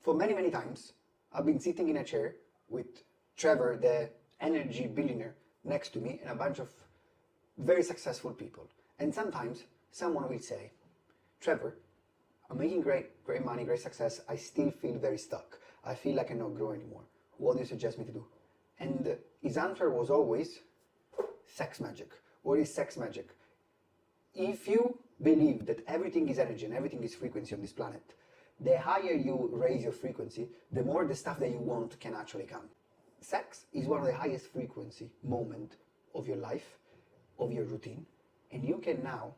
For many, many times, I've been sitting in a chair with Trevor, the energy billionaire, next to me, and a bunch of very successful people. And sometimes someone will say, Trevor, I'm making great money, great success. I still feel very stuck. I feel like I cannot grow anymore. What do you suggest me to do? And his answer was always, sex magic. What is sex magic? If you believe that everything is energy and everything is frequency on this planet, the higher you raise your frequency, the more the stuff that you want can actually come. Sex is one of the highest frequency moment of your life, of your routine, and you can now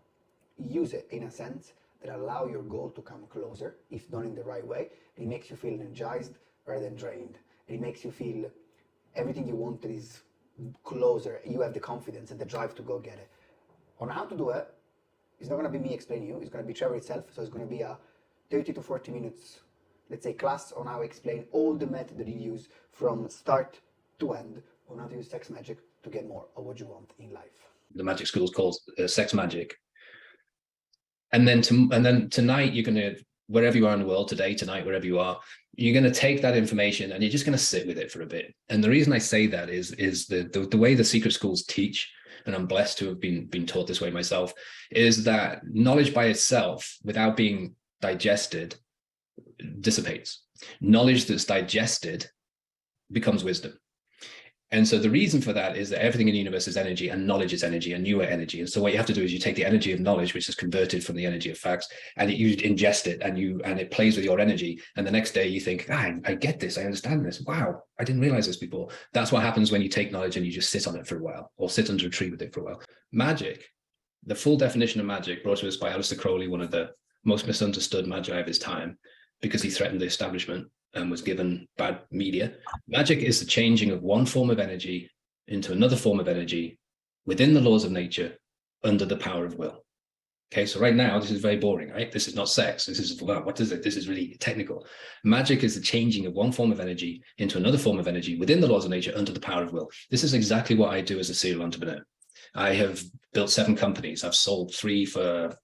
use it in a sense that allow your goal to come closer, if done in the right way. It makes you feel energized rather than drained. It makes you feel everything you want is closer. You have the confidence and the drive to go get it. On how to do it, it's not going to be me explaining you. It's going to be Trevor itself. So it's going to be a 30 to 40 minutes, let's say, class on how I explain all the method that you use from start to end on how to use Sex Magick to get more of what you want in life. The magic school is called Sex Magick. And then tonight, you're going to, wherever you are in the world today, tonight, wherever you are, you're going to take that information and you're just going to sit with it for a bit. And the reason I say that is the way the secret schools teach, and I'm blessed to have been taught this way myself, is that knowledge by itself, without being digested, dissipates. Knowledge that's digested becomes wisdom. And so the reason for that is that everything in the universe is energy, and knowledge is energy, and you are energy. And so what you have to do is you take the energy of knowledge, which is converted from the energy of facts, and you ingest it, and it plays with your energy. And the next day you think, I get this, I understand this. Wow, I didn't realize this before. That's what happens when you take knowledge and you just sit on it for a while, or sit under a tree with it for a while. Magic, the full definition of magic, brought to us by Aleister Crowley, one of the most misunderstood magi of his time, because he threatened the establishment and was given bad media. Magic is the changing of one form of energy into another form of energy within the laws of nature under the power of will. Okay, so right now, this is very boring, right? This is not sex. This is, well, what is it? This is really technical. Magic is the changing of one form of energy into another form of energy within the laws of nature under the power of will. This is exactly what I do as a serial entrepreneur. I have built 7 companies. I've sold 3 for,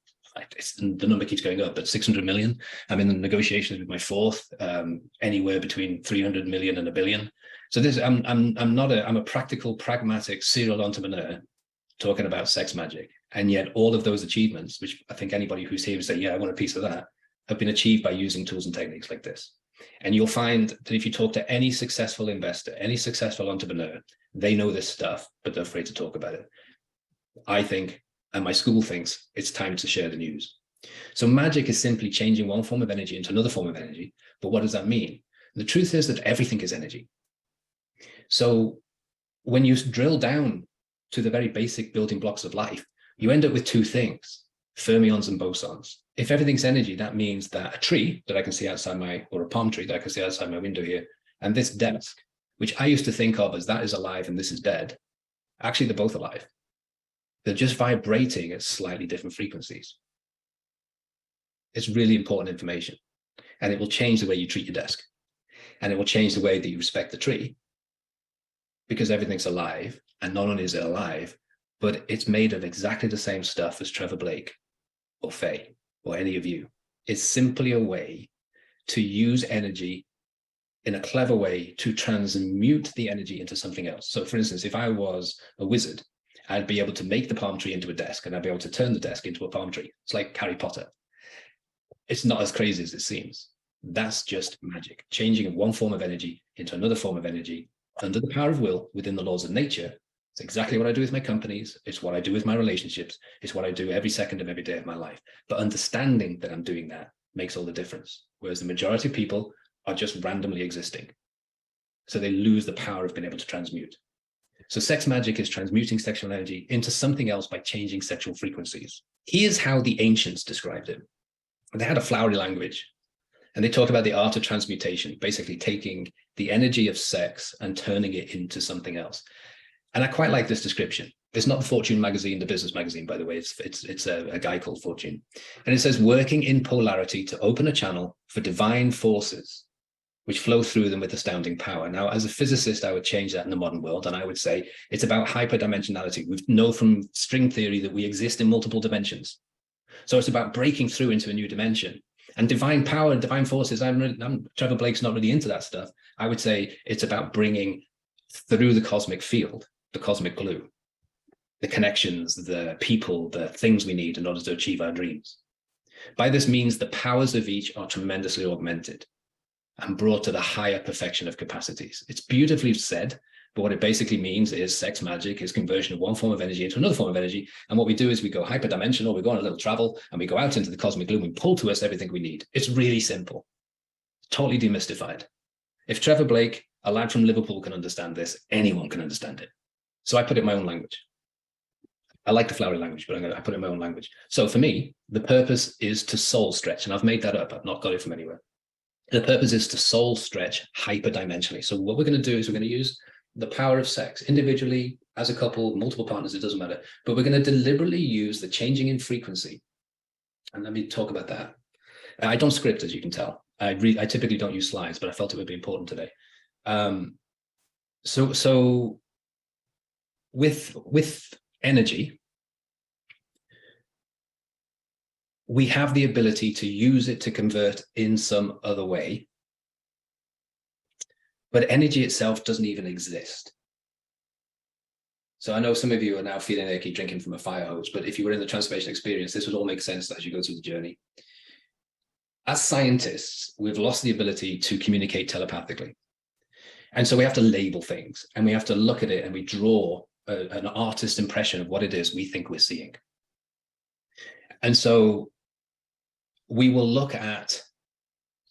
the number keeps going up, but 600 million. I'm in the negotiations with my 4th, anywhere between 300 million and $1 billion. So this, I'm a practical, pragmatic serial entrepreneur talking about sex magic. And yet all of those achievements, which I think anybody who's here would say, yeah, I want a piece of that, have been achieved by using tools and techniques like this. And you'll find that if you talk to any successful investor, any successful entrepreneur, they know this stuff, but they're afraid to talk about it. I think, and my school thinks, it's time to share the news. So magic is simply changing one form of energy into another form of energy. But what does that mean? The truth is that everything is energy. So when you drill down to the very basic building blocks of life, you end up with 2 things, fermions and bosons. If everything's energy, that means that a tree that I can see outside or a palm tree that I can see outside my window here, and this desk, which I used to think of as that is alive and this is dead, actually they're both alive. They're just vibrating at slightly different frequencies. It's really important information, and it will change the way you treat your desk, and it will change the way that you respect the tree, because everything's alive. And not only is it alive, but it's made of exactly the same stuff as Trevor Blake or Faye or any of you. It's simply a way to use energy in a clever way to transmute the energy into something else. So for instance, if I was a wizard, I'd be able to make the palm tree into a desk, and I'd be able to turn the desk into a palm tree. It's like Harry Potter. It's not as crazy as it seems. That's just magic, changing of one form of energy into another form of energy under the power of will within the laws of nature. It's exactly what I do with my companies. It's what I do with my relationships. It's what I do every second of every day of my life. But understanding that I'm doing that makes all the difference. Whereas the majority of people are just randomly existing. So they lose the power of being able to transmute. So sex magic is transmuting sexual energy into something else by changing sexual frequencies. Here's how the ancients described it. They had a flowery language, and they talk about the art of transmutation, basically taking the energy of sex and turning it into something else. And I quite like this description. It's not the Fortune magazine, the business magazine, by the way. It's a guy called Fortune. And it says, working in polarity to open a channel for divine forces which flow through them with astounding power. Now, as a physicist, I would change that in the modern world, and I would say it's about hyperdimensionality. We know from string theory that we exist in multiple dimensions. So it's about breaking through into a new dimension And divine power and divine forces, Trevor Blake's not really into that stuff. I would say it's about bringing through the cosmic field, the cosmic glue, the connections, the people, the things we need in order to achieve our dreams. By this means, the powers of each are tremendously augmented and brought to the higher perfection of capacities. It's beautifully said, but what it basically means is sex magic is conversion of one form of energy into another form of energy. And what we do is we go hyperdimensional, we go on a little travel, and we go out into the cosmic gloom and pull to us everything we need. It's really simple, totally demystified. If Trevor Blake, a lad from Liverpool, can understand this, anyone can understand it. So I put it in my own language. I like the flowery language, but I put it in my own language. So for me, the purpose is to soul stretch, and I've made that up. I've not got it from anywhere. The purpose is to soul stretch hyperdimensionally. So what we're going to do is we're going to use the power of sex individually, as a couple, multiple partners, it doesn't matter. But we're going to deliberately use the changing in frequency. And let me talk about that. I don't script, as you can tell. I typically don't use slides, but I felt it would be important today. So with energy, we have the ability to use it to convert in some other way. But energy itself doesn't even exist. So I know some of you are now feeling like you're drinking from a fire hose, but if you were in the transformation experience, this would all make sense as you go through the journey. As scientists, we've lost the ability to communicate telepathically. And so we have to label things, and we have to look at it, and we draw an artist's impression of what it is we think we're seeing. And so we will look at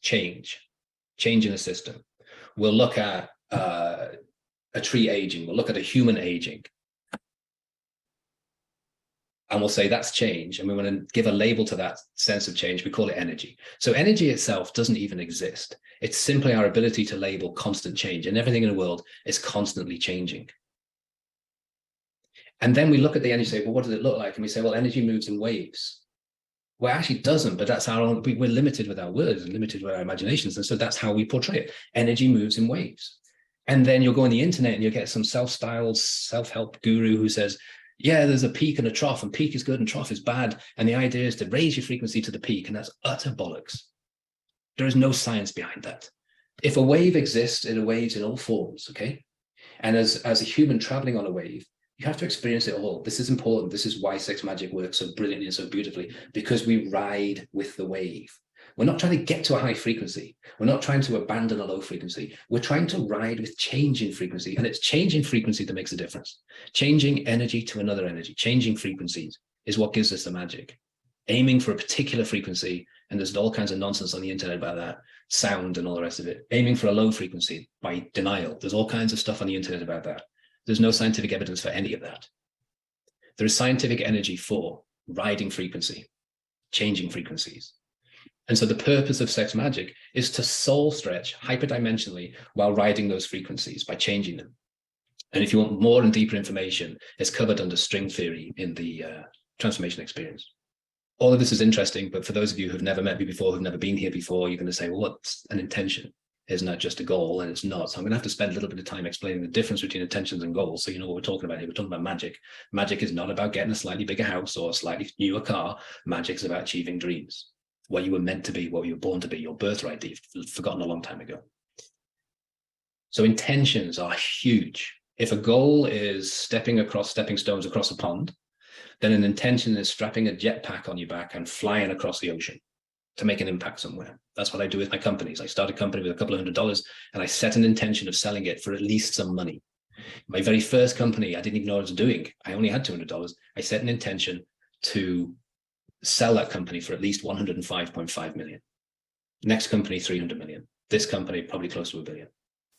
change in a system. We'll look at a tree aging. We'll look at a human aging. And we'll say that's change. And we want to give a label to that sense of change. We call it energy. So energy itself doesn't even exist. It's simply our ability to label constant change. And everything in the world is constantly changing. And then we look at the energy and say, well, what does it look like? And we say, well, energy moves in waves. Well, it actually doesn't, but that's our own, we're limited with our words and limited with our imaginations. And so that's how we portray it. Energy moves in waves. And then you'll go on the internet and you'll get some self-styled self-help guru who says, yeah, there's a peak and a trough, and peak is good and trough is bad. And the idea is to raise your frequency to the peak. And that's utter bollocks. There is no science behind that. If a wave exists, it waves in all forms, okay? And as a human traveling on a wave, you have to experience it all. This is important. This is why Sex Magick works so brilliantly and so beautifully, because we ride with the wave. We're not trying to get to a high frequency. We're not trying to abandon a low frequency. We're trying to ride with change in frequency, and it's change in frequency that makes a difference. Changing energy to another energy, changing frequencies is what gives us the magic. Aiming for a particular frequency, and there's all kinds of nonsense on the internet about that, sound and all the rest of it. Aiming for a low frequency by denial. There's all kinds of stuff on the internet about that. There's no scientific evidence for any of that. There is scientific energy for riding frequency, changing frequencies. And so the purpose of Sex Magick is to soul stretch hyperdimensionally while riding those frequencies by changing them. And if you want more and deeper information, it's covered under string theory in the transformation experience. All of this is interesting, but for those of you who've never met me before, who've never been here before, you're going to say, well, what's an intention? Isn't that just a goal? And it's not. So I'm going to have to spend a little bit of time explaining the difference between intentions and goals. So you know what we're talking about here. We're talking about magic. Magic is not about getting a slightly bigger house or a slightly newer car. Magic is about achieving dreams. What you were meant to be, what you were born to be, your birthright that you've forgotten a long time ago. So intentions are huge. If a goal is stepping stones across a pond, then an intention is strapping a jetpack on your back and flying across the ocean to make an impact somewhere. That's what I do with my companies. I start a company with a couple of $100 and I set an intention of selling it for at least some money. My very first company, I didn't even know what I was doing. I only had $200. I set an intention to sell that company for at least 105.5 million. Next company, 300 million. This company, probably close to $1 billion.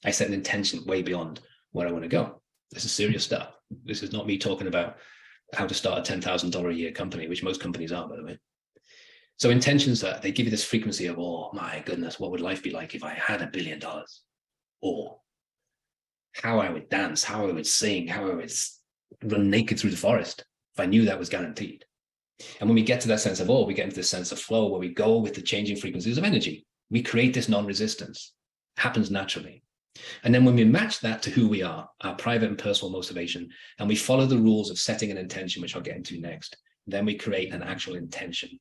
I set an intention way beyond where I want to go. This is serious stuff. This is not me talking about how to start a $10,000 a year company, which most companies are, by the way. So intentions are, they give you this frequency of, oh my goodness, what would life be like if I had $1 billion? Or how I would dance, how I would sing, how I would run naked through the forest if I knew that was guaranteed. And when we get to that sense of awe, we get into this sense of flow where we go with the changing frequencies of energy. We create this non-resistance. It happens naturally. And then when we match that to who we are, our private and personal motivation, and we follow the rules of setting an intention, which I'll get into next, then we create an actual intention.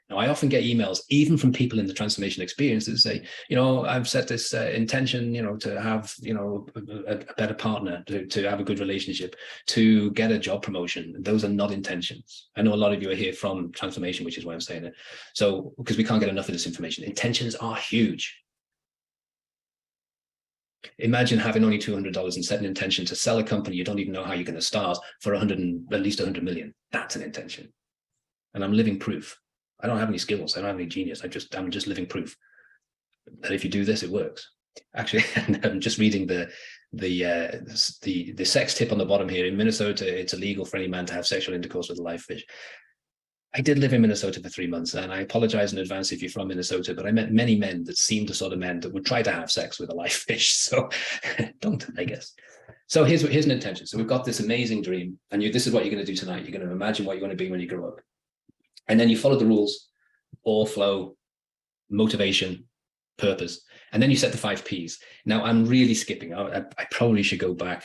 Now, I often get emails, even from people in the transformation experience, that say, I've set this intention, to have, a better partner, to have a good relationship, to get a job promotion. Those are not intentions. I know a lot of you are here from transformation, which is why I'm saying it. So, because we can't get enough of this information. Intentions are huge. Imagine having only $200 and set an intention to sell a company you don't even know how you're going to start for at least 100 million. That's an intention. And I'm living proof. I don't have any skills. I don't have any genius. I'm just living proof that if you do this, it works. Actually, I'm just reading the sex tip on the bottom here. In Minnesota, it's illegal for any man to have sexual intercourse with a live fish. I did live in Minnesota for 3 months, and I apologize in advance if you're from Minnesota, but I met many men that seemed the sort of men that would try to have sex with a live fish. So don't, I guess. So here's an intention. So we've got this amazing dream, and this is what you're going to do tonight. You're going to imagine what you're going to be when you grow up. And then you follow the rules: all, flow, motivation, purpose. And then you set the 5 Ps. Now, I'm really skipping. I probably should go back.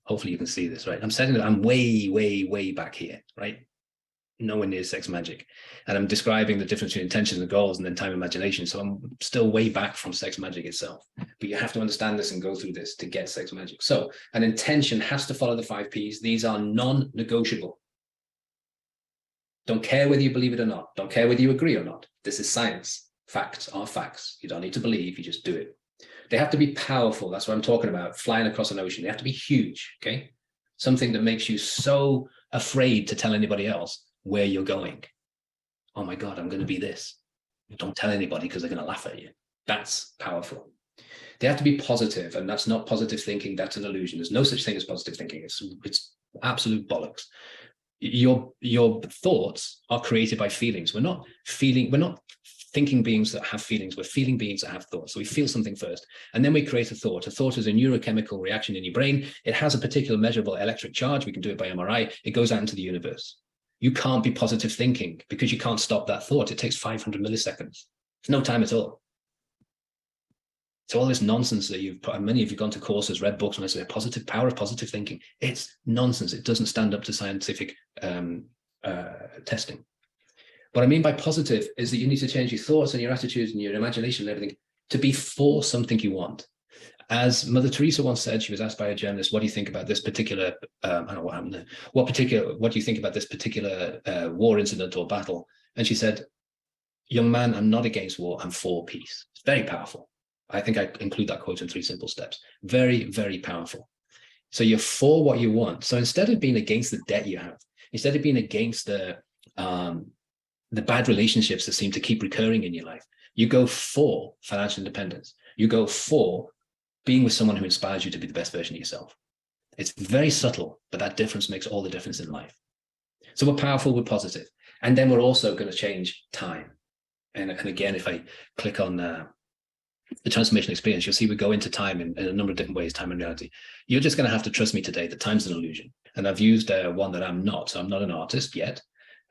Hopefully you can see this, right? I'm way, way, way back here, right? Nowhere near Sex Magick. And I'm describing the difference between intentions and goals and then time imagination. So I'm still way back from Sex Magick itself. But you have to understand this and go through this to get Sex Magick. So an intention has to follow the 5 Ps. These are non-negotiable. Don't care whether you believe it or not. Don't care whether you agree or not. This is science. Facts are facts. You don't need to believe, you just do it. They have to be powerful. That's what I'm talking about. Flying across an ocean. They have to be huge, okay? Something that makes you so afraid to tell anybody else where you're going. Oh my God, I'm going to be this. Don't tell anybody because they're going to laugh at you. That's powerful. They have to be positive, and that's not positive thinking. That's an illusion. There's no such thing as positive thinking. It's absolute bollocks. Your thoughts are created by feelings. We're not thinking beings that have feelings. We're feeling beings that have thoughts. So we feel something first, and then we create a thought. A thought is a neurochemical reaction in your brain. It has a particular measurable electric charge. We can do it by MRI. It goes out into the universe. You can't be positive thinking because you can't stop that thought. It takes 500 milliseconds. It's no time at all. So all this nonsense that you've put, and many of you have gone to courses, read books, and I say positive power of positive thinking. It's nonsense. It doesn't stand up to scientific testing. What I mean by positive is that you need to change your thoughts and your attitudes and your imagination and everything to be for something you want. As Mother Teresa once said, she was asked by a journalist, what do you think about this particular, I don't know what happened there. What do you think about this particular war incident or battle? And she said, young man, I'm not against war, I'm for peace. It's very powerful. I think I include that quote in 3 simple steps. Very, very powerful. So you're for what you want. So instead of being against the debt you have, instead of being against the bad relationships that seem to keep recurring in your life, you go for financial independence. You go for being with someone who inspires you to be the best version of yourself. It's very subtle, but that difference makes all the difference in life. So we're powerful, we're positive. And then we're also going to change time. And again, if I click on the transformation experience, you'll see we go into time in a number of different ways, time and reality. You're just going to have to trust me today that time's an illusion. And I've used one that I'm not. So I'm not an artist yet.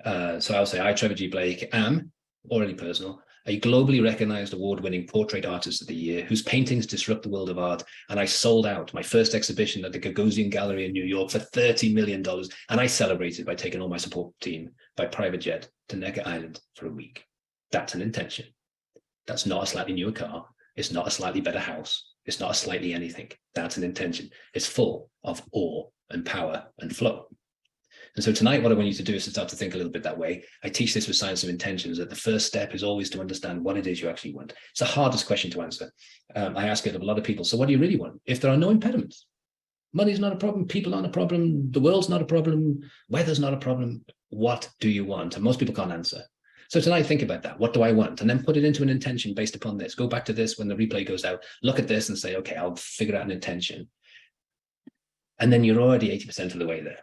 So I'll say, I, Trevor G. Blake, am, already personal, a globally recognized award-winning portrait artist of the year whose paintings disrupt the world of art. And I sold out my first exhibition at the Gagosian Gallery in New York for $30 million. And I celebrated by taking all my support team by private jet to Necker Island for a week. That's an intention. That's not a slightly newer car. It's not a slightly better house. It's not a slightly anything. That's an intention. It's full of awe and power and flow. And so tonight, what I want you to do is to start to think a little bit that way. I teach this with science of intentions, that the first step is always to understand what it is you actually want. It's the hardest question to answer. I ask it of a lot of people. So what do you really want? If there are no impediments, money's not a problem, people aren't a problem, the world's not a problem, weather's not a problem, what do you want? And most people can't answer. So tonight, think about that. What do I want? And then put it into an intention based upon this. Go back to this when the replay goes out. Look at this and say, okay, I'll figure out an intention. And then you're already 80% of the way there.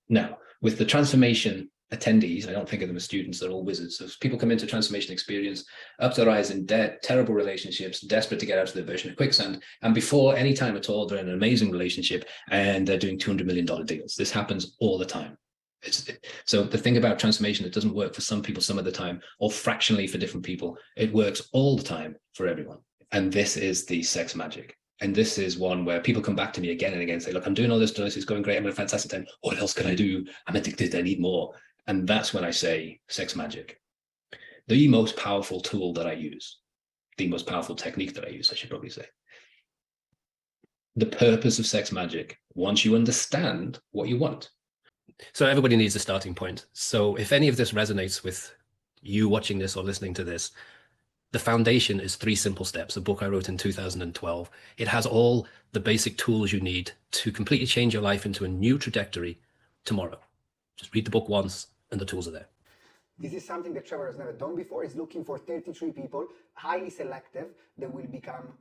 Now, with the transformation attendees, I don't think of them as students, they're all wizards. So people come into transformation experience, up to their eyes in debt, terrible relationships, desperate to get out of their version of quicksand. And before any time at all, they're in an amazing relationship and they're doing $200 million deals. This happens all the time. So the thing about transformation, it doesn't work for some people some of the time, or fractionally for different people. It works all the time for everyone. And this is the Sex Magick. And this is one where people come back to me again and again and say, look, I'm doing all this, it's going great, I'm having a fantastic time. What else can I do? I'm addicted, I need more. And that's when I say Sex Magick. the most powerful tool that I use, the most powerful technique that I use, I should probably say. The purpose of Sex Magick, once you understand what you want. So everybody needs a starting point. So if any of this resonates with you watching this or listening to this, the foundation is 3 simple steps, a book I wrote in 2012. It has all the basic tools you need to completely change your life into a new trajectory tomorrow. Just read the book once and the tools are there. This is something that Trevor has never done before. He's looking for 33 people, highly selective, that will become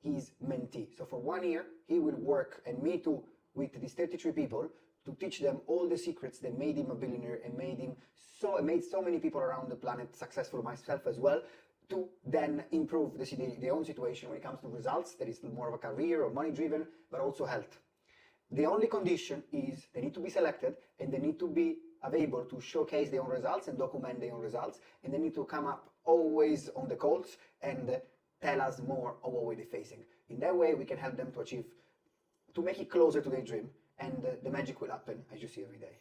his mentee. So for 1 year, he will work and meet with these 33 people to teach them all the secrets that made him a billionaire and made so many people around the planet successful, myself as well, to then improve their own situation when it comes to results, that is more of a career or money driven, but also health. The only condition is they need to be selected and they need to be able to showcase their own results and document their own results, and they need to come up always on the calls and tell us more of what they're facing. In that way, we can help them to make it closer to their dream, and the magic will happen as you see every day.